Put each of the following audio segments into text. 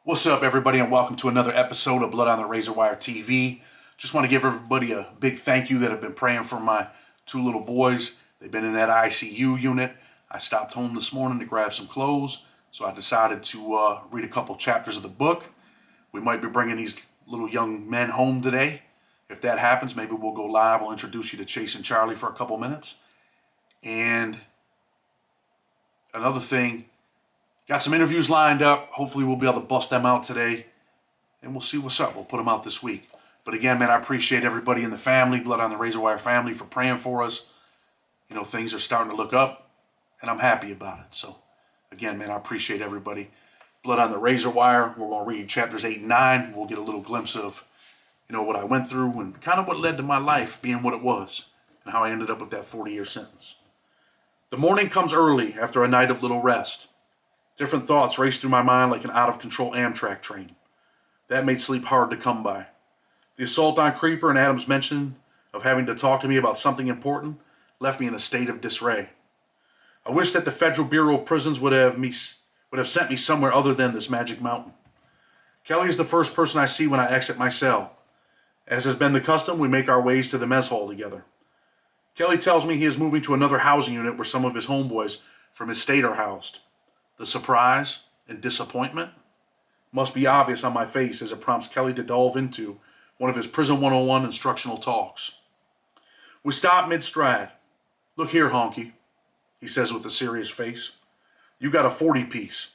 What's up, everybody, and welcome to another episode of Blood on the Razor Wire TV. Just want to give everybody a big thank you that have been praying for my two little boys. They've been in that ICU unit. I stopped home this morning to grab some clothes, so I decided to read a couple chapters of the book. We might be bringing these little young men home today. If that happens, maybe we'll go live. I'll introduce you to Chase and Charlie for a couple minutes. And another thing, got some interviews lined up. Hopefully we'll be able to bust them out today. And we'll see what's up. We'll put them out this week. But again, man, I appreciate everybody in the family, Blood on the Razor Wire family, for praying for us. You know, things are starting to look up, and I'm happy about it. So, again, man, I appreciate everybody. Blood on the Razor Wire. We're going to read chapters 8 and 9. We'll get a little glimpse of, you know, what I went through and kind of what led to my life being what it was and how I ended up with that 40-year sentence. The morning comes early after a night of little rest. Different thoughts race through my mind like an out-of-control Amtrak train. That made sleep hard to come by. The assault on Creeper and Adam's mention of having to talk to me about something important left me in a state of disarray. I wish that the Federal Bureau of Prisons would have sent me somewhere other than this magic mountain. Kelly is the first person I see when I exit my cell. As has been the custom, we make our ways to the mess hall together. Kelly tells me he is moving to another housing unit where some of his homeboys from his state are housed. The surprise and disappointment must be obvious on my face as it prompts Kelly to delve into one of his Prison 101 instructional talks. We stop mid-stride. "Look here, honky," he says with a serious face. "You got a 40-piece.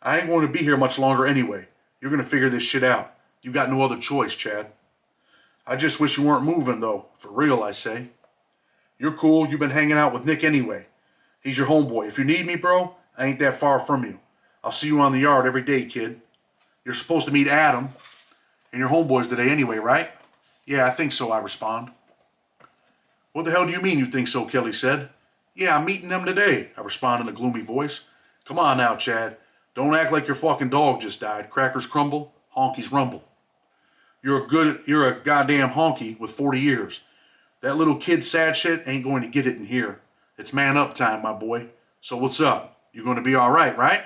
I ain't going to be here much longer anyway. You're going to figure this shit out. You got no other choice, Chad." "I just wish you weren't moving, though. For real, I say." "You're cool. You've been hanging out with Nick anyway. He's your homeboy. If you need me, bro, I ain't that far from you. I'll see you on the yard every day, kid. You're supposed to meet Adam and your homeboys today anyway, right?" "Yeah, I think so," I respond. "What the hell do you mean you think so?" Kelly said. "Yeah, I'm meeting them today," I respond in a gloomy voice. "Come on now, Chad. Don't act like your fucking dog just died. Crackers crumble, honkies rumble. You're a goddamn honky with 40 years. That little kid sad shit ain't going to get it in here. It's man up time, my boy. So what's up? You're going to be all right, right?"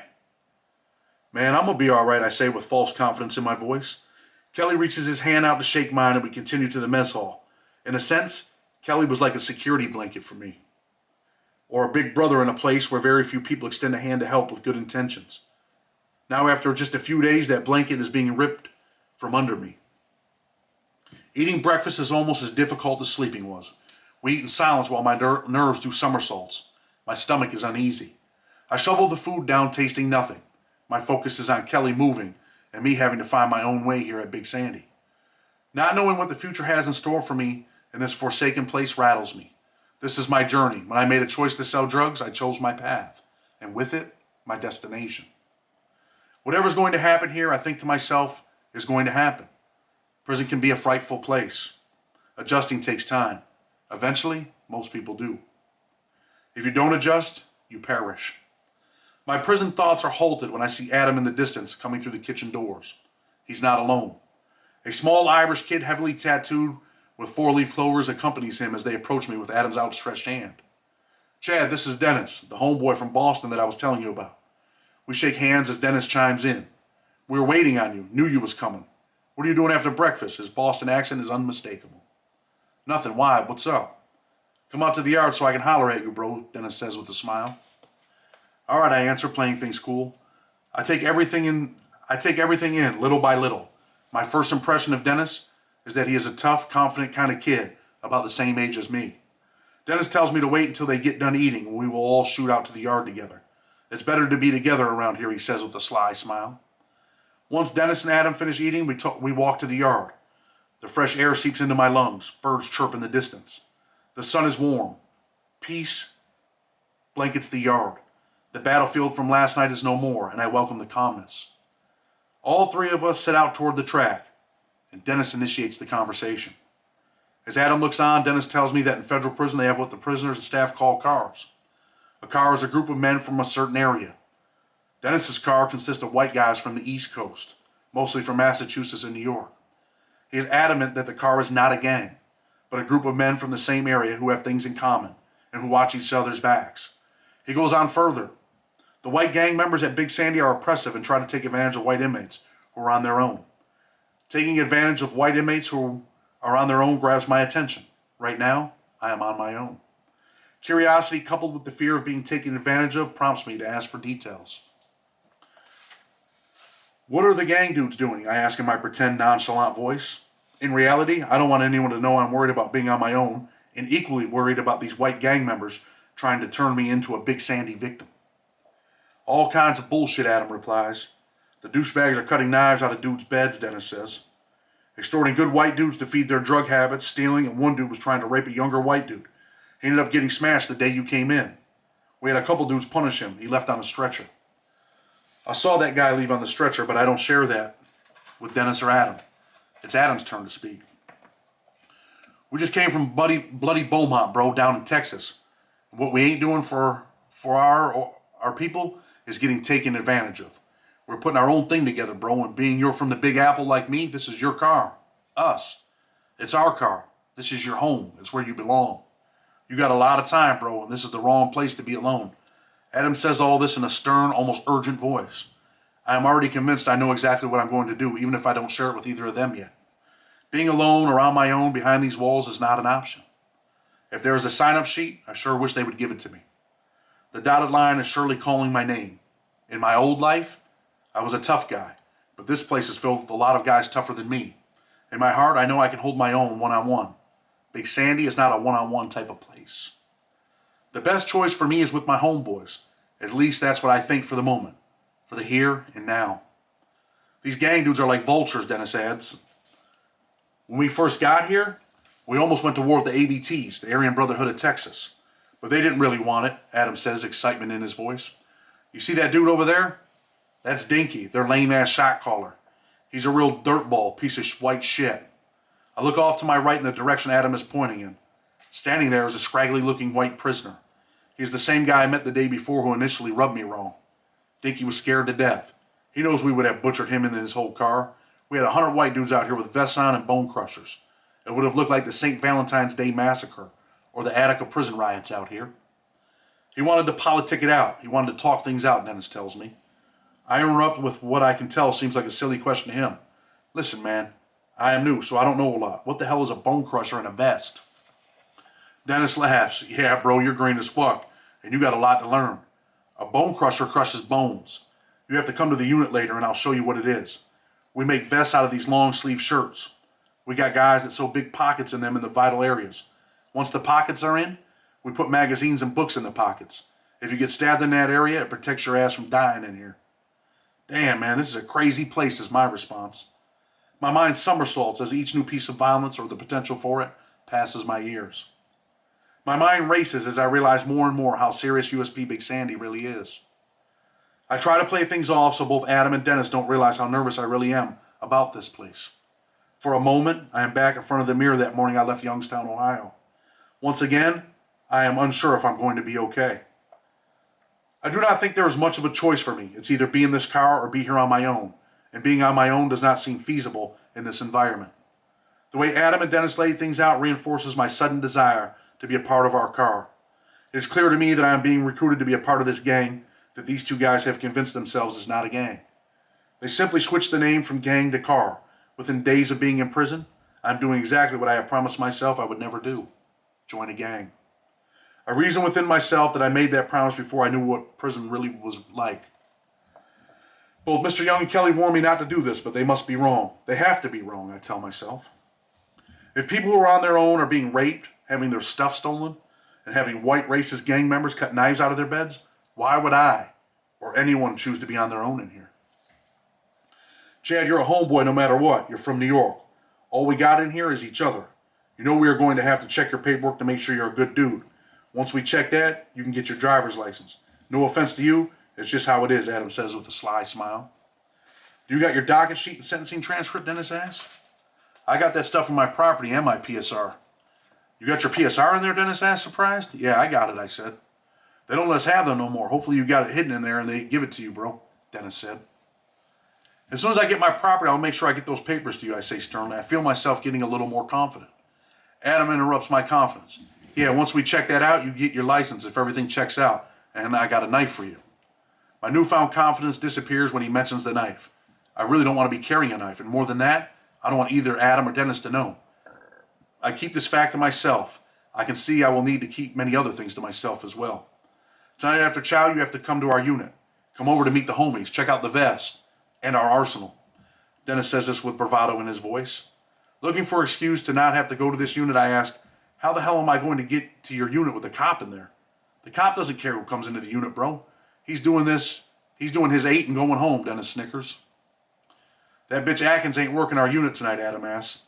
"Man, I'm going to be all right," I say with false confidence in my voice. Kelly reaches his hand out to shake mine and we continue to the mess hall. In a sense, Kelly was like a security blanket for me. Or a big brother in a place where very few people extend a hand to help with good intentions. Now, after just a few days, that blanket is being ripped from under me. Eating breakfast is almost as difficult as sleeping was. We eat in silence while my nerves do somersaults. My stomach is uneasy. I shovel the food down, tasting nothing. My focus is on Kelly moving and me having to find my own way here at Big Sandy. Not knowing what the future has in store for me in this forsaken place rattles me. This is my journey. When I made a choice to sell drugs, I chose my path, and with it, my destination. Whatever's going to happen here, I think to myself, is going to happen. Prison can be a frightful place. Adjusting takes time. Eventually, most people do. If you don't adjust, you perish. My prison thoughts are halted when I see Adam in the distance coming through the kitchen doors. He's not alone. A small Irish kid heavily tattooed with four-leaf clovers accompanies him as they approach me with Adam's outstretched hand. "Chad, this is Dennis, the homeboy from Boston that I was telling you about." We shake hands as Dennis chimes in. "We were waiting on you. Knew you was coming. What are you doing after breakfast?" His Boston accent is unmistakable. "Nothing. Why? What's up?" "Come out to the yard so I can holler at you, bro," Dennis says with a smile. "All right," I answer, playing things cool. I take everything in, little by little. My first impression of Dennis is that he is a tough, confident kind of kid, about the same age as me. Dennis tells me to wait until they get done eating, and we will all shoot out to the yard together. "It's better to be together around here," he says with a sly smile. Once Dennis and Adam finish eating, we walk to the yard. The fresh air seeps into my lungs. Birds chirp in the distance. The sun is warm. Peace blankets the yard. The battlefield from last night is no more, and I welcome the calmness. All three of us set out toward the track, and Dennis initiates the conversation. As Adam looks on, Dennis tells me that in federal prison they have what the prisoners and staff call cars. A car is a group of men from a certain area. Dennis's car consists of white guys from the East Coast, mostly from Massachusetts and New York. He is adamant that the car is not a gang, but a group of men from the same area who have things in common and who watch each other's backs. He goes on further. The white gang members at Big Sandy are oppressive and try to take advantage of white inmates, who are on their own. Taking advantage of white inmates who are on their own grabs my attention. Right now, I am on my own. Curiosity coupled with the fear of being taken advantage of prompts me to ask for details. What are the gang dudes doing? I ask in my pretend nonchalant voice. In reality, I don't want anyone to know I'm worried about being on my own, and equally worried about these white gang members trying to turn me into a Big Sandy victim. All kinds of bullshit, Adam replies. The douchebags are cutting knives out of dudes' beds, Dennis says. Extorting good white dudes to feed their drug habits, stealing, and one dude was trying to rape a younger white dude. He ended up getting smashed the day you came in. We had a couple dudes punish him. He left on a stretcher. I saw that guy leave on the stretcher, but I don't share that with Dennis or Adam. It's Adam's turn to speak. We just came from bloody Beaumont, bro, down in Texas. What we ain't doing for our people is getting taken advantage of. We're putting our own thing together, bro, and being you're from the Big Apple like me, this is your car. Us. It's our car. This is your home. It's where you belong. You got a lot of time, bro, and this is the wrong place to be alone. Adam says all this in a stern, almost urgent voice. I am already convinced I know exactly what I'm going to do, even if I don't share it with either of them yet. Being alone or on my own behind these walls is not an option. If there is a sign-up sheet, I sure wish they would give it to me. The dotted line is surely calling my name. In my old life, I was a tough guy, but this place is filled with a lot of guys tougher than me. In my heart, I know I can hold my own one-on-one. Big Sandy is not a one-on-one type of place. The best choice for me is with my homeboys. At least that's what I think for the moment. For the here and now. These gang dudes are like vultures, Dennis adds. When we first got here, we almost went to war with the ABTs, the Aryan Brotherhood of Texas. But they didn't really want it, Adam says, excitement in his voice. You see that dude over there? That's Dinky, their lame-ass shot caller. He's a real dirtball, piece of white shit. I look off to my right in the direction Adam is pointing in. Standing there is a scraggly-looking white prisoner. He's the same guy I met the day before who initially rubbed me wrong. Dinky was scared to death. He knows we would have butchered him and his whole car. We had 100 white dudes out here with vests on and bone crushers. It would have looked like the St. Valentine's Day Massacre or the Attica prison riots out here. He wanted to politic it out. He wanted to talk things out, Dennis tells me. I interrupt with what I can tell seems like a silly question to him. Listen, man, I am new, so I don't know a lot. What the hell is a bone crusher and a vest? Dennis laughs. Yeah, bro, you're green as fuck, and you got a lot to learn. A bone crusher crushes bones. You have to come to the unit later, and I'll show you what it is. We make vests out of these long-sleeve shirts. We got guys that sew big pockets in them in the vital areas. Once the pockets are in, we put magazines and books in the pockets. If you get stabbed in that area, it protects your ass from dying in here. Damn, man, this is a crazy place, is my response. My mind somersaults as each new piece of violence, or the potential for it, passes my ears. My mind races as I realize more and more how serious USP Big Sandy really is. I try to play things off so both Adam and Dennis don't realize how nervous I really am about this place. For a moment, I am back in front of the mirror that morning I left Youngstown, Ohio. Once again, I am unsure if I'm going to be okay. I do not think there is much of a choice for me. It's either be in this car or be here on my own. And being on my own does not seem feasible in this environment. The way Adam and Dennis laid things out reinforces my sudden desire to be a part of our car. It is clear to me that I am being recruited to be a part of this gang that these two guys have convinced themselves is not a gang. They simply switched the name from gang to car. Within days of being in prison, I'm doing exactly what I have promised myself I would never do. Join a gang. I reason within myself that I made that promise before I knew what prison really was like. Both Mr. Young and Kelly warned me not to do this, but they must be wrong. They have to be wrong, I tell myself. If people who are on their own are being raped, having their stuff stolen, and having white racist gang members cut knives out of their beds, why would I or anyone choose to be on their own in here? Chad, you're a homeboy no matter what. You're from New York. All we got in here is each other. You know we are going to have to check your paperwork to make sure you're a good dude. Once we check that, you can get your driver's license. No offense to you, it's just how it is, Adam says with a sly smile. Do you got your docket sheet and sentencing transcript, Dennis asks. I got that stuff in my property and my PSR. You got your PSR in there, Dennis asked, surprised. Yeah, I got it, I said. They don't let us have them no more. Hopefully you got it hidden in there and they give it to you, bro, Dennis said. As soon as I get my property, I'll make sure I get those papers to you, I say sternly. I feel myself getting a little more confident. Adam interrupts my confidence. Yeah, once we check that out, you get your license if everything checks out, and I got a knife for you. My newfound confidence disappears when he mentions the knife. I really don't want to be carrying a knife, and more than that, I don't want either Adam or Dennis to know. I keep this fact to myself. I can see I will need to keep many other things to myself as well. Tonight after chow, you have to come to our unit. Come over to meet the homies, check out the vest, and our arsenal. Dennis says this with bravado in his voice. Looking for an excuse to not have to go to this unit, I ask, how the hell am I going to get to your unit with a cop in there? The cop doesn't care who comes into the unit, bro. He's doing his 8 and going home, Dennis snickers. That bitch Atkins ain't working our unit tonight, Adam asks.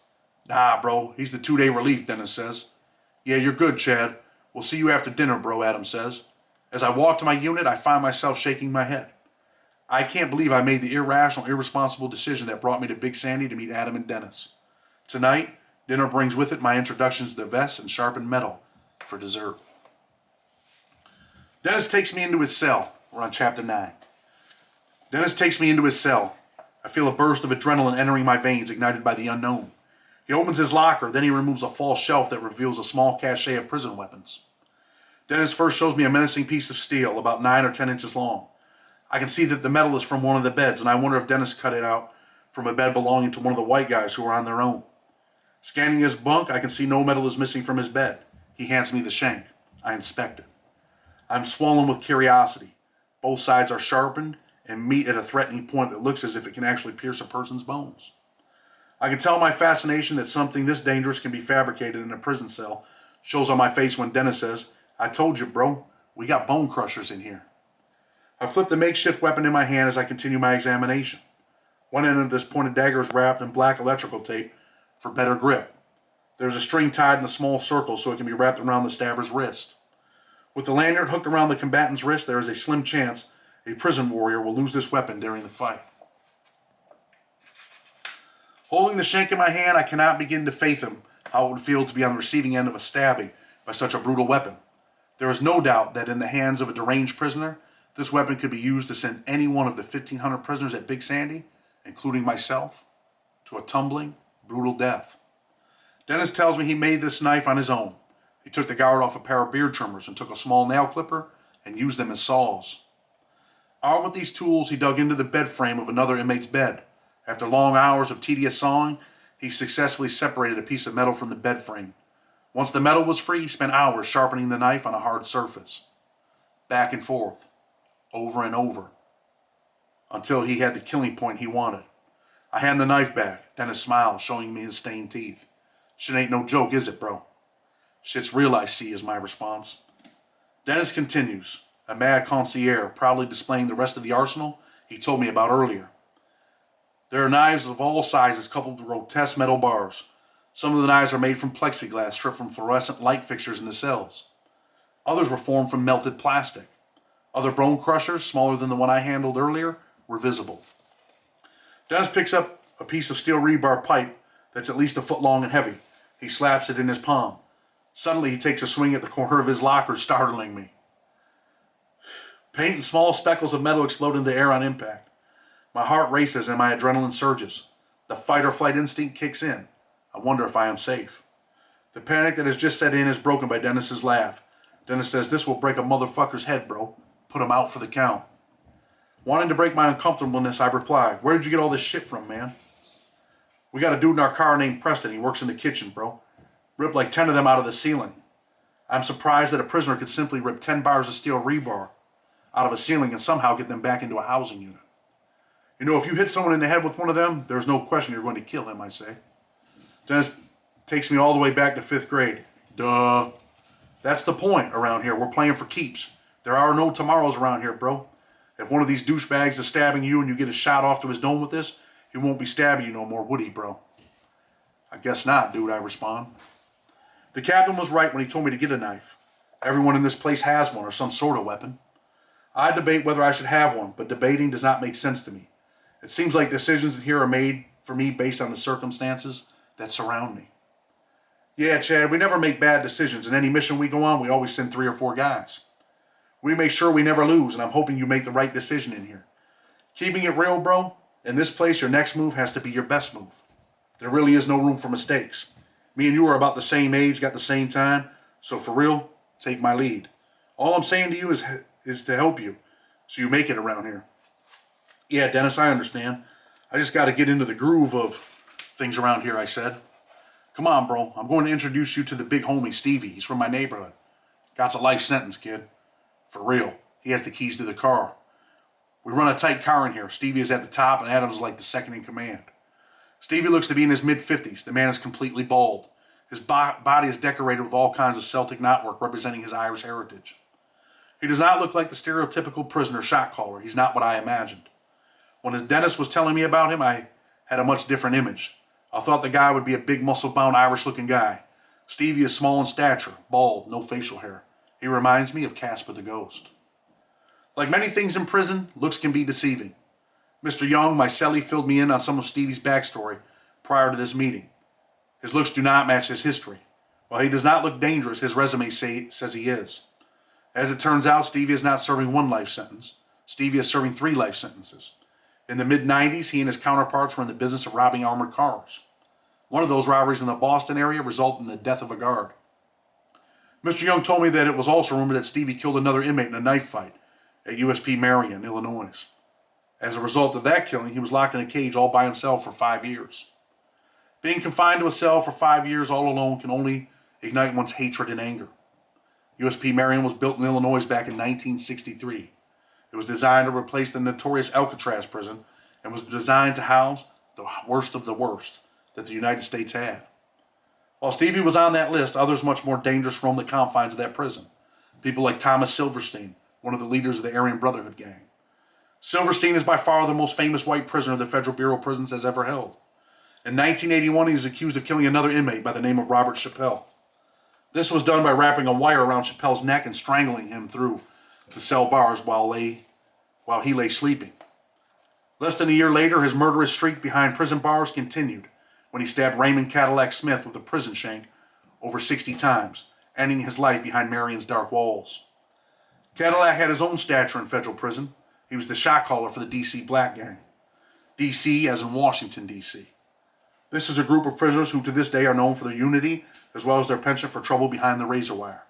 Nah, bro, he's the 2-day relief, Dennis says. Yeah, you're good, Chad. We'll see you after dinner, bro, Adam says. As I walk to my unit, I find myself shaking my head. I can't believe I made the irrational, irresponsible decision that brought me to Big Sandy to meet Adam and Dennis. Tonight, dinner brings with it my introductions to the vest and sharpened metal for dessert. Dennis takes me into his cell. We're on chapter 9. Dennis takes me into his cell. I feel a burst of adrenaline entering my veins, ignited by the unknown. He opens his locker, then he removes a false shelf that reveals a small cache of prison weapons. Dennis first shows me a menacing piece of steel, about 9 or 10 inches long. I can see that the metal is from one of the beds, and I wonder if Dennis cut it out from a bed belonging to one of the white guys who were on their own. Scanning his bunk, I can see no metal is missing from his bed. He hands me the shank. I inspect it. I'm swollen with curiosity. Both sides are sharpened and meet at a threatening point that looks as if it can actually pierce a person's bones. I can tell my fascination that something this dangerous can be fabricated in a prison cell shows on my face when Dennis says, I told you, bro, we got bone crushers in here. I flip the makeshift weapon in my hand as I continue my examination. One end of this pointed dagger is wrapped in black electrical tape for better grip. There's a string tied in a small circle so it can be wrapped around the stabber's wrist. With the lanyard hooked around the combatant's wrist, there is a slim chance a prison warrior will lose this weapon during the fight. Holding the shank in my hand, I cannot begin to fathom how it would feel to be on the receiving end of a stabbing by such a brutal weapon. There is no doubt that in the hands of a deranged prisoner, this weapon could be used to send any one of the 1,500 prisoners at Big Sandy, including myself, to a tumbling, brutal death. Dennis tells me he made this knife on his own. He took the guard off a pair of beard trimmers and took a small nail clipper and used them as saws. Armed with these tools, he dug into the bed frame of another inmate's bed. After long hours of tedious sawing, he successfully separated a piece of metal from the bed frame. Once the metal was free, he spent hours sharpening the knife on a hard surface. Back and forth, over and over, until he had the killing point he wanted. I hand the knife back. Dennis smiles, showing me his stained teeth. Shit ain't no joke, is it, bro? Shit's real, I see, is my response. Dennis continues, a mad concierge, proudly displaying the rest of the arsenal he told me about earlier. There are knives of all sizes coupled with grotesque metal bars. Some of the knives are made from plexiglass stripped from fluorescent light fixtures in the cells. Others were formed from melted plastic. Other bone crushers, smaller than the one I handled earlier, were visible. Dennis picks up a piece of steel rebar pipe that's at least a foot long and heavy. He slaps it in his palm. Suddenly he takes a swing at the corner of his locker, startling me. Paint and small speckles of metal explode into the air on impact. My heart races and my adrenaline surges. The fight or flight instinct kicks in. I wonder if I am safe. The panic that has just set in is broken by Dennis's laugh. Dennis says, this will break a motherfucker's head, bro. Put him out for the count. Wanting to break my uncomfortableness, I reply, where did you get all this shit from, man? We got a dude in our car named Preston. He works in the kitchen, bro. Ripped like 10 of them out of the ceiling. I'm surprised that a prisoner could simply rip 10 bars of steel rebar out of a ceiling and somehow get them back into a housing unit. You know, if you hit someone in the head with one of them, there's no question you're going to kill him, I say. Dennis takes me all the way back to 5th grade. Duh. That's the point around here. We're playing for keeps. There are no tomorrows around here, bro. If one of these douchebags is stabbing you and you get a shot off to his dome with this, he won't be stabbing you no more, would he, bro? I guess not, dude, I respond. The captain was right when he told me to get a knife. Everyone in this place has one or some sort of weapon. I debate whether I should have one, but debating does not make sense to me. It seems like decisions here are made for me based on the circumstances that surround me. Yeah, Chad, we never make bad decisions. In any mission we go on, we always send 3 or 4 guys. We make sure we never lose, and I'm hoping you make the right decision in here. Keeping it real, bro, in this place, your next move has to be your best move. There really is no room for mistakes. Me and you are about the same age, got the same time, so for real, take my lead. All I'm saying to you is to help you, so you make it around here. Yeah, Dennis, I understand. I just got to get into the groove of things around here, I said. Come on, bro. I'm going to introduce you to the big homie, Stevie. He's from my neighborhood. Got a life sentence, kid. For real. He has the keys to the car. We run a tight car in here. Stevie is at the top, and Adam's like the second in command. Stevie looks to be in his mid-50s. The man is completely bald. His body is decorated with all kinds of Celtic knotwork representing his Irish heritage. He does not look like the stereotypical prisoner shot caller. He's not what I imagined. When his dentist was telling me about him, I had a much different image. I thought the guy would be a big, muscle-bound, Irish-looking guy. Stevie is small in stature, bald, no facial hair. He reminds me of Casper the Ghost. Like many things in prison, looks can be deceiving. Mr. Young, my cellie, filled me in on some of Stevie's backstory prior to this meeting. His looks do not match his history. While he does not look dangerous, his resume says he is. As it turns out, Stevie is not serving one life sentence. Stevie is serving 3 life sentences. In the mid-90s, he and his counterparts were in the business of robbing armored cars. One of those robberies in the Boston area resulted in the death of a guard. Mr. Young told me that it was also rumored that Stevie killed another inmate in a knife fight at USP Marion, Illinois. As a result of that killing, he was locked in a cage all by himself for 5 years. Being confined to a cell for 5 years all alone can only ignite one's hatred and anger. USP Marion was built in Illinois back in 1963. It was designed to replace the notorious Alcatraz prison and was designed to house the worst of the worst that the United States had. While Stevie was on that list, others much more dangerous roamed the confines of that prison. People like Thomas Silverstein, one of the leaders of the Aryan Brotherhood gang. Silverstein is by far the most famous white prisoner the Federal Bureau of Prisons has ever held. In 1981, he was accused of killing another inmate by the name of Robert Chappelle. This was done by wrapping a wire around Chappelle's neck and strangling him through the cell bars while he lay sleeping. Less than a year later, his murderous streak behind prison bars continued when he stabbed Raymond Cadillac Smith with a prison shank over 60 times, ending his life behind Marion's dark walls. Cadillac had his own stature in federal prison. He was the shot caller for the D.C. Black Gang. D.C. as in Washington, D.C. This is a group of prisoners who to this day are known for their unity as well as their penchant for trouble behind the razor wire.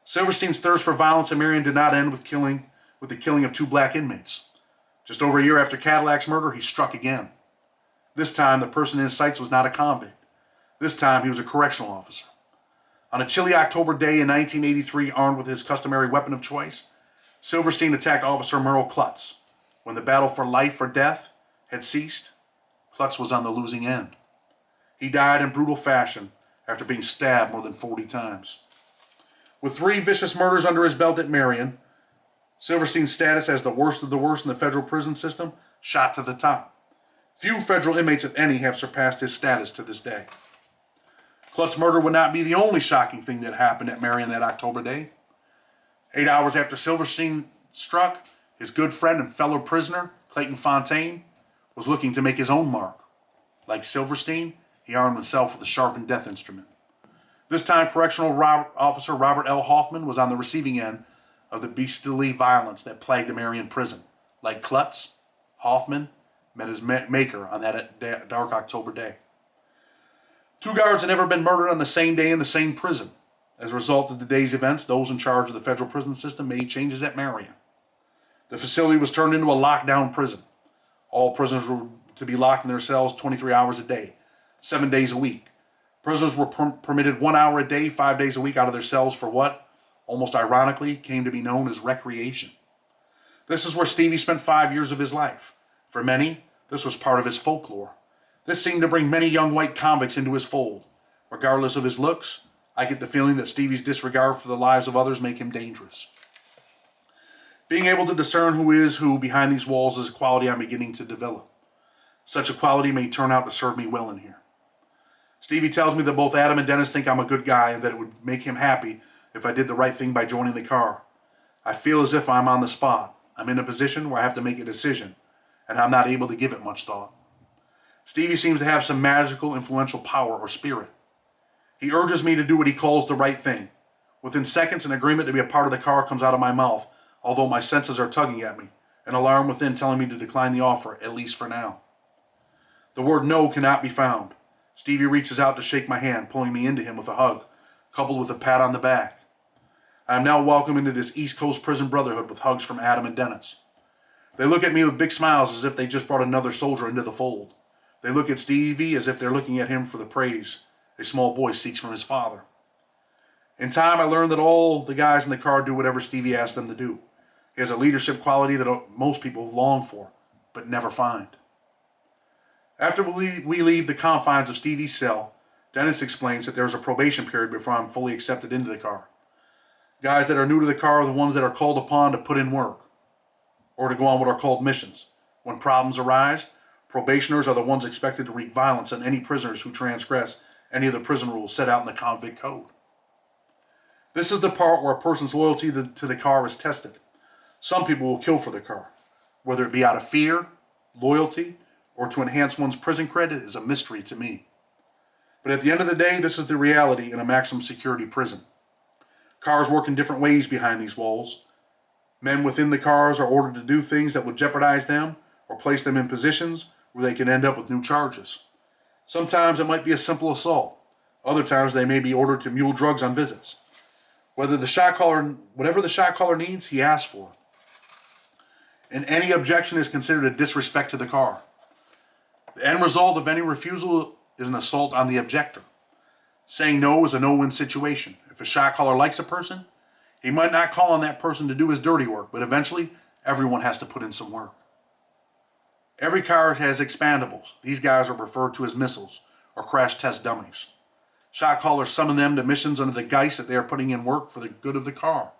Silverstein's thirst for violence in Marion did not end with the killing of 2 black inmates. Just over a year after Cadillac's murder, he struck again. This time, the person in his sights was not a convict. This time, he was a correctional officer. On a chilly October day in 1983, armed with his customary weapon of choice, Silverstein attacked Officer Merle Klutz. When the battle for life or death had ceased, Klutz was on the losing end. He died in brutal fashion after being stabbed more than 40 times. With 3 vicious murders under his belt at Marion, Silverstein's status as the worst of the worst in the federal prison system shot to the top. Few federal inmates, if any, have surpassed his status to this day. Klutz's murder would not be the only shocking thing that happened at Marion that October day. 8 hours after Silverstein struck, his good friend and fellow prisoner, Clayton Fontaine, was looking to make his own mark. Like Silverstein, he armed himself with a sharpened death instrument. This time, Correctional Officer Robert L. Hoffman was on the receiving end of the beastly violence that plagued the Marion prison. Like Klutz, Hoffman met his maker on that dark October day. 2 guards had never been murdered on the same day in the same prison. As a result of the day's events, those in charge of the federal prison system made changes at Marion. The facility was turned into a lockdown prison. All prisoners were to be locked in their cells 23 hours a day, 7 days a week. Prisoners were permitted 1 hour a day, 5 days a week out of their cells for what, almost ironically, came to be known as recreation. This is where Stevie spent 5 years of his life. For many, this was part of his folklore. This seemed to bring many young white convicts into his fold. Regardless of his looks, I get the feeling that Stevie's disregard for the lives of others make him dangerous. Being able to discern who is who behind these walls is a quality I'm beginning to develop. Such a quality may turn out to serve me well in here. Stevie tells me that both Adam and Dennis think I'm a good guy and that it would make him happy if I did the right thing by joining the car. I feel as if I'm on the spot. I'm in a position where I have to make a decision, and I'm not able to give it much thought. Stevie seems to have some magical, influential power or spirit. He urges me to do what he calls the right thing. Within seconds, an agreement to be a part of the car comes out of my mouth, although my senses are tugging at me, an alarm within telling me to decline the offer, at least for now. The word no cannot be found. Stevie reaches out to shake my hand, pulling me into him with a hug, coupled with a pat on the back. I am now welcome into this East Coast prison brotherhood with hugs from Adam and Dennis. They look at me with big smiles as if they just brought another soldier into the fold. They look at Stevie as if they're looking at him for the praise a small boy seeks from his father. In time, I learned that all the guys in the car do whatever Stevie asks them to do. He has a leadership quality that most people long for, but never find. After we leave the confines of Stevie's cell, Dennis explains that there is a probation period before I'm fully accepted into the car. Guys that are new to the car are the ones that are called upon to put in work, or to go on what are called missions. When problems arise, probationers are the ones expected to wreak violence on any prisoners who transgress any of the prison rules set out in the convict code. This is the part where a person's loyalty to the car is tested. Some people will kill for the car. Whether it be out of fear, loyalty, or to enhance one's prison credit is a mystery to me. But at the end of the day, this is the reality in a maximum security prison. Cars work in different ways behind these walls. Men within the cars are ordered to do things that would jeopardize them or place them in positions where they can end up with new charges. Sometimes it might be a simple assault. Other times they may be ordered to mule drugs on visits. Whatever the shot caller needs, he asks for. And any objection is considered a disrespect to the car. The end result of any refusal is an assault on the objector. Saying no is a no-win situation. If a shot caller likes a person, he might not call on that person to do his dirty work, but eventually everyone has to put in some work. Every car has expandables. These guys are referred to as missiles or crash test dummies. Shot callers summon them to missions under the guise that they are putting in work for the good of the car.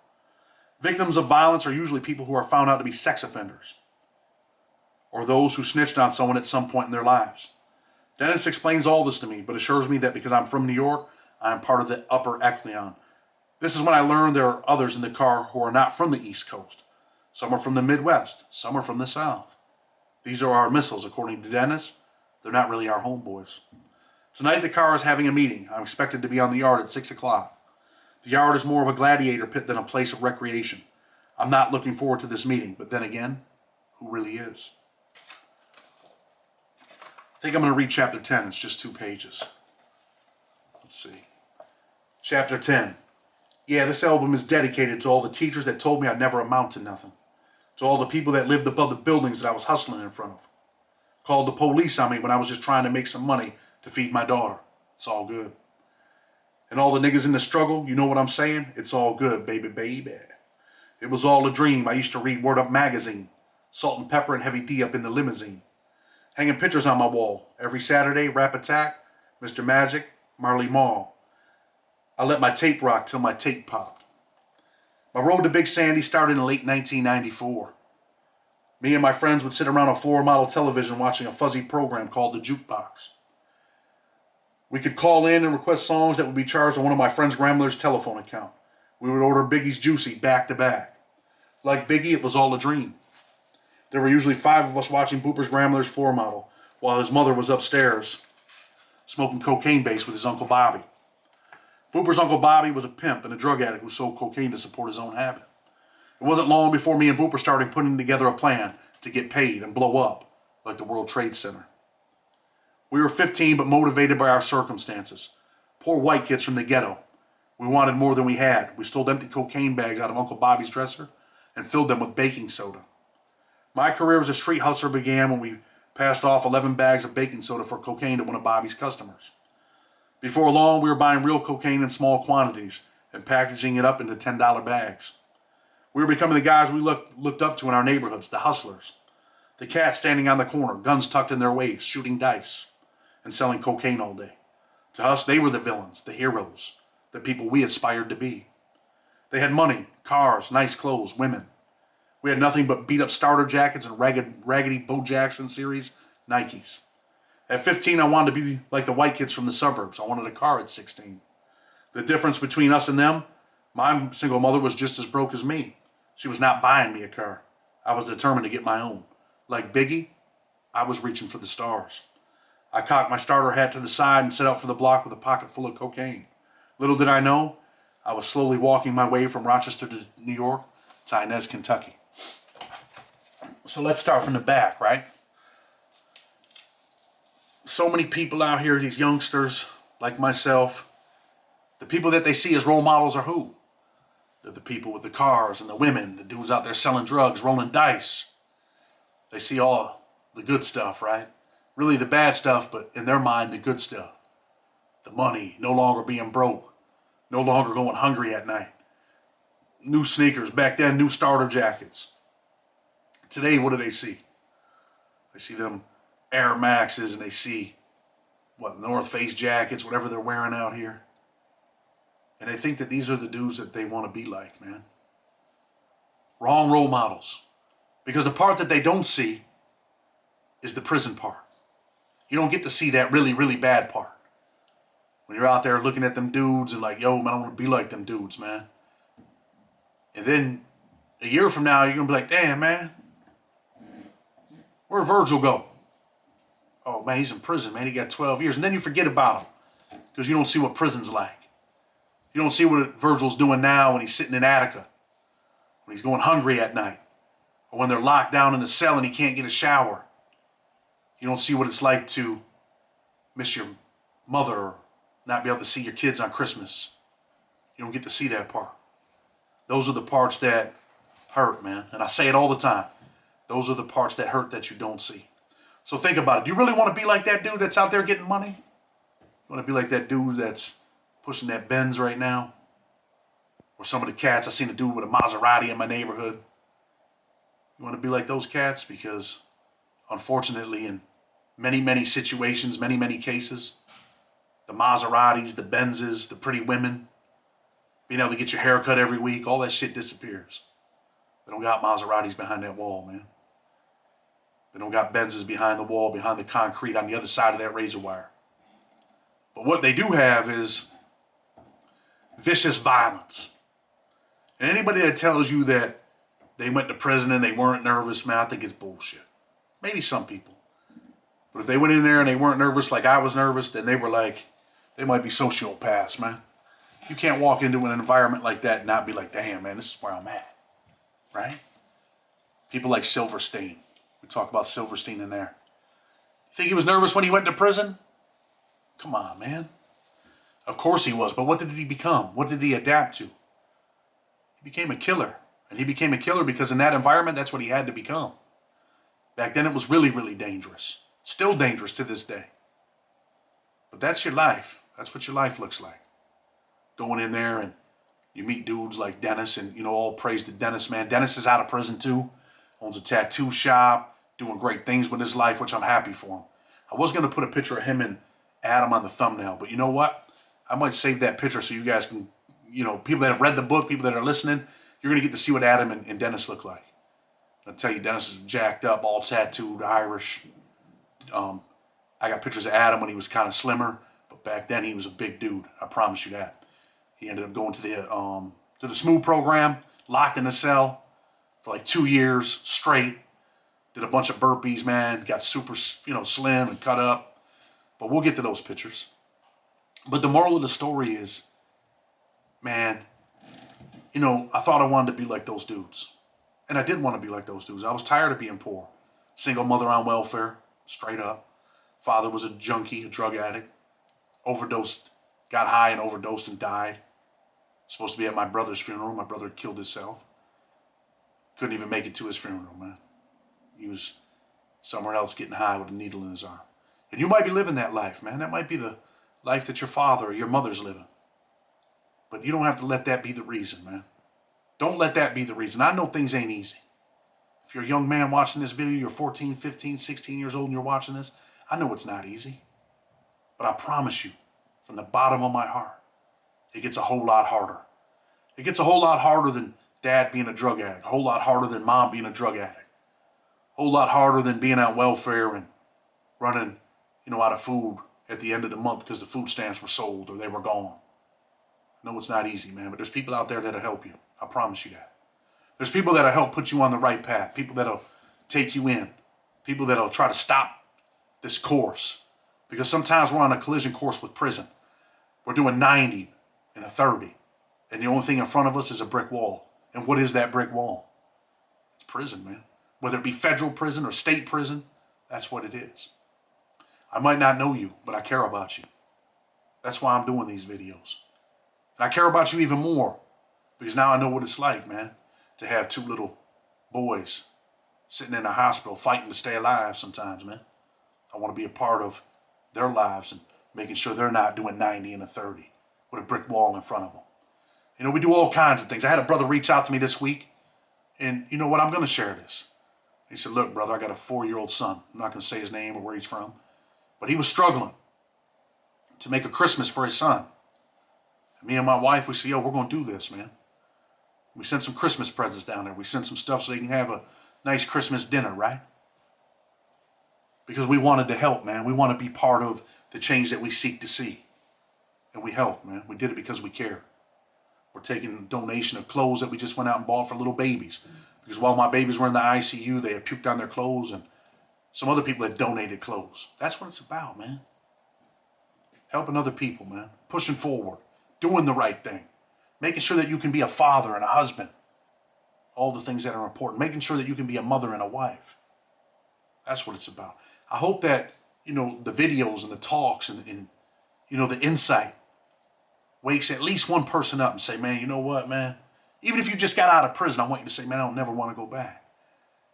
Victims of violence are usually people who are found out to be sex offenders, or those who snitched on someone at some point in their lives. Dennis explains all this to me, but assures me that because I'm from New York, I am part of the upper echelon. This is when I learned there are others in the car who are not from the East Coast. Some are from the Midwest, some are from the South. These are our missiles, according to Dennis. They're not really our homeboys. Tonight the car is having a meeting. I'm expected to be on the yard at 6 o'clock. The yard is more of a gladiator pit than a place of recreation. I'm not looking forward to this meeting, but then again, who really is? I think I'm going to read chapter 10. It's just 2 pages. Let's see. Chapter 10. Yeah, this album is dedicated to all the teachers that told me I'd never amount to nothing. To all the people that lived above the buildings that I was hustling in front of. Called the police on me when I was just trying to make some money to feed my daughter. It's all good. And all the niggas in the struggle, you know what I'm saying? It's all good, baby, baby. It was all a dream. I used to read Word Up magazine. Salt and Pepper and Heavy D up in the limousine. Hanging pictures on my wall. Every Saturday, Rap Attack, Mr. Magic, Marley Marl. I let my tape rock till my tape popped. My road to Big Sandy started in late 1994. Me and my friends would sit around a floor model television watching a fuzzy program called The Jukebox. We could call in and request songs that would be charged on one of my friend's grandmother's telephone account. We would order Biggie's Juicy back to back. Like Biggie, it was all a dream. There were usually 5 of us watching Booper's grandmother's floor model while his mother was upstairs smoking cocaine base with his Uncle Bobby. Booper's Uncle Bobby was a pimp and a drug addict who sold cocaine to support his own habit. It wasn't long before me and Booper started putting together a plan to get paid and blow up like the World Trade Center. We were 15 but motivated by our circumstances. Poor white kids from the ghetto. We wanted more than we had. We stole empty cocaine bags out of Uncle Bobby's dresser and filled them with baking soda. My career as a street hustler began when we passed off 11 bags of baking soda for cocaine to one of Bobby's customers. Before long, we were buying real cocaine in small quantities and packaging it up into $10 bags. We were becoming the guys we looked up to in our neighborhoods, the hustlers. The cats standing on the corner, guns tucked in their waists, shooting dice and selling cocaine all day. To us, they were the villains, the heroes, the people we aspired to be. They had money, cars, nice clothes, women. We had nothing but beat-up starter jackets and raggedy Bo Jackson series Nikes. At 15, I wanted to be like the white kids from the suburbs. I wanted a car at 16. The difference between us and them, my single mother was just as broke as me. She was not buying me a car. I was determined to get my own. Like Biggie, I was reaching for the stars. I cocked my starter hat to the side and set out for the block with a pocket full of cocaine. Little did I know, I was slowly walking my way from Rochester to New York to Inez, Kentucky. So let's start from the back, right? So many people out here, these youngsters like myself, the people that they see as role models are who? They're the people with the cars and the women, the dudes out there selling drugs, rolling dice. They see all the good stuff, right? Really the bad stuff, but in their mind, the good stuff. The money, no longer being broke, no longer going hungry at night. New sneakers, back then, new starter jackets. Today, what do they see? They see them Air Maxes and they see, North Face jackets, whatever they're wearing out here. And they think that these are the dudes that they want to be like, man. Wrong role models. Because the part that they don't see is the prison part. You don't get to see that really, really bad part. When you're out there looking at them dudes and like, yo, man, I want to be like them dudes, man. And then a year from now, you're going to be like, damn, man, where'd Virgil go? Oh, man, he's in prison, man. He got 12 years. And then you forget about him because you don't see what prison's like. You don't see what Virgil's doing now when he's sitting in Attica, when he's going hungry at night, or when they're locked down in a cell and he can't get a shower. You don't see what it's like to miss your mother or not be able to see your kids on Christmas. You don't get to see that part. Those are the parts that hurt, man. And I say it all the time. Those are the parts that hurt that you don't see. So think about it. Do you really want to be like that dude that's out there getting money? You want to be like that dude that's pushing that Benz right now? Or some of the cats. I seen a dude with a Maserati in my neighborhood. You want to be like those cats? Because unfortunately, in many, many situations, many, many cases, the Maseratis, the Benzes, the pretty women, being able to get your hair cut every week, all that shit disappears. They don't got Maseratis behind that wall, man. They don't got Benzes behind the wall, behind the concrete on the other side of that razor wire. But what they do have is vicious violence. And anybody that tells you that they went to prison and they weren't nervous, man, I think it's bullshit. Maybe some people. But if they went in there and they weren't nervous like I was nervous, then they might be sociopaths, man. You can't walk into an environment like that and not be like, damn, man, this is where I'm at. Right? People like Silverstein. We talk about Silverstein in there. You think he was nervous when he went to prison? Come on, man. Of course he was, but what did he become? What did he adapt to? He became a killer. And he became a killer because in that environment, that's what he had to become. Back then, it was really, really dangerous. Still dangerous to this day. But that's your life. That's what your life looks like. Going in there and you meet dudes like Dennis, and all praise to Dennis, man. Dennis is out of prison too. Owns a tattoo shop, doing great things with his life, which I'm happy for him. I was going to put a picture of him and Adam on the thumbnail, but you know what? I might save that picture so you guys can, people that have read the book, people that are listening, you're going to get to see what Adam and Dennis look like. I'll tell you, Dennis is jacked up, all tattooed, Irish. I got pictures of Adam when he was kind of slimmer, but back then he was a big dude. I promise you that. He ended up going to the Smooth program, locked in a cell for like 2 years straight. Did a bunch of burpees, man. Got super, slim and cut up. But we'll get to those pictures. But the moral of the story is, man, I thought I wanted to be like those dudes. And I did want to be like those dudes. I was tired of being poor. Single mother on welfare, straight up. Father was a junkie, a drug addict. Overdosed, got high and overdosed and died. Supposed to be at my brother's funeral. My brother had killed himself. Couldn't even make it to his funeral, man. He was somewhere else getting high with a needle in his arm. And you might be living that life, man. That might be the life that your father or your mother's living. But you don't have to let that be the reason, man. Don't let that be the reason. I know things ain't easy. If you're a young man watching this video, you're 14, 15, 16 years old and you're watching this, I know it's not easy. But I promise you, from the bottom of my heart, it gets a whole lot harder. It gets a whole lot harder than dad being a drug addict. A whole lot harder than mom being a drug addict. A whole lot harder than being on welfare and running, out of food at the end of the month because the food stamps were sold or they were gone. I know it's not easy, man, but there's people out there that'll help you. I promise you that. There's people that'll help put you on the right path. People that'll take you in. People that'll try to stop this course. Because sometimes we're on a collision course with prison. We're doing 90 and a 30. And the only thing in front of us is a brick wall. And what is that brick wall? It's prison, man. Whether it be federal prison or state prison, that's what it is. I might not know you, but I care about you. That's why I'm doing these videos. And I care about you even more because now I know what it's like, man, to have two little boys sitting in a hospital fighting to stay alive sometimes, man. I want to be a part of their lives and making sure they're not doing 90 and a 30 with a brick wall in front of them. You know, we do all kinds of things. I had a brother reach out to me this week, and you know what? I'm going to share this. He said, look, brother, I got a 4-year-old son. I'm not going to say his name or where he's from, but he was struggling to make a Christmas for his son. And me and my wife, we said, yo, we're going to do this, man. We sent some Christmas presents down there. We sent some stuff so they can have a nice Christmas dinner, right? Because we wanted to help, man. We want to be part of the change that we seek to see. And we help, man. We did it because we care. We're taking a donation of clothes that we just went out and bought for little babies. Because while my babies were in the ICU, they had puked on their clothes, and some other people had donated clothes. That's what it's about, man. Helping other people, man. Pushing forward. Doing the right thing. Making sure that you can be a father and a husband. All the things that are important. Making sure that you can be a mother and a wife. That's what it's about. I hope that, you know, the videos and the talks and you know, the insight wakes at least one person up and say, man, you know what, man? Even if you just got out of prison, I want you to say, man, I don't never want to go back.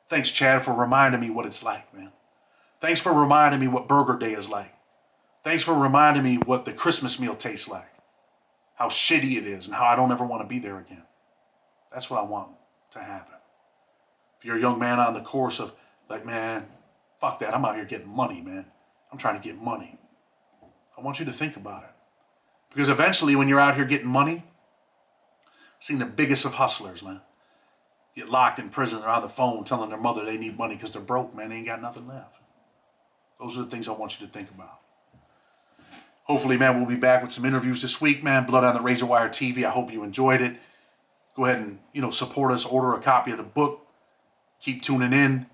Thanks, Chad, for reminding me what it's like, man. Thanks for reminding me what Burger Day is like. Thanks for reminding me what the Christmas meal tastes like. How shitty it is and how I don't ever want to be there again. That's what I want to happen. If you're a young man on the course of, like, man, fuck that, I'm out here getting money, man. I'm trying to get money. I want you to think about it. Because eventually when you're out here getting money, I've seen the biggest of hustlers, man, get locked in prison. They're on the phone telling their mother they need money because they're broke, man. They ain't got nothing left. Those are the things I want you to think about. Hopefully, man, we'll be back with some interviews this week, man. Blood on the Razor Wire TV. I hope you enjoyed it. Go ahead and, you know, support us. Order a copy of the book. Keep tuning in.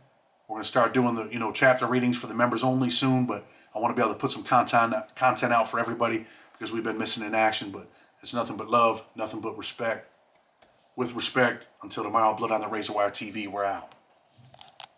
We're going to start doing the, you know, chapter readings for the members only soon, but I want to be able to put some content out for everybody because we've been missing in action, but it's nothing but love, nothing but respect. With respect, until tomorrow, Blood on the Razor Wire TV, we're out.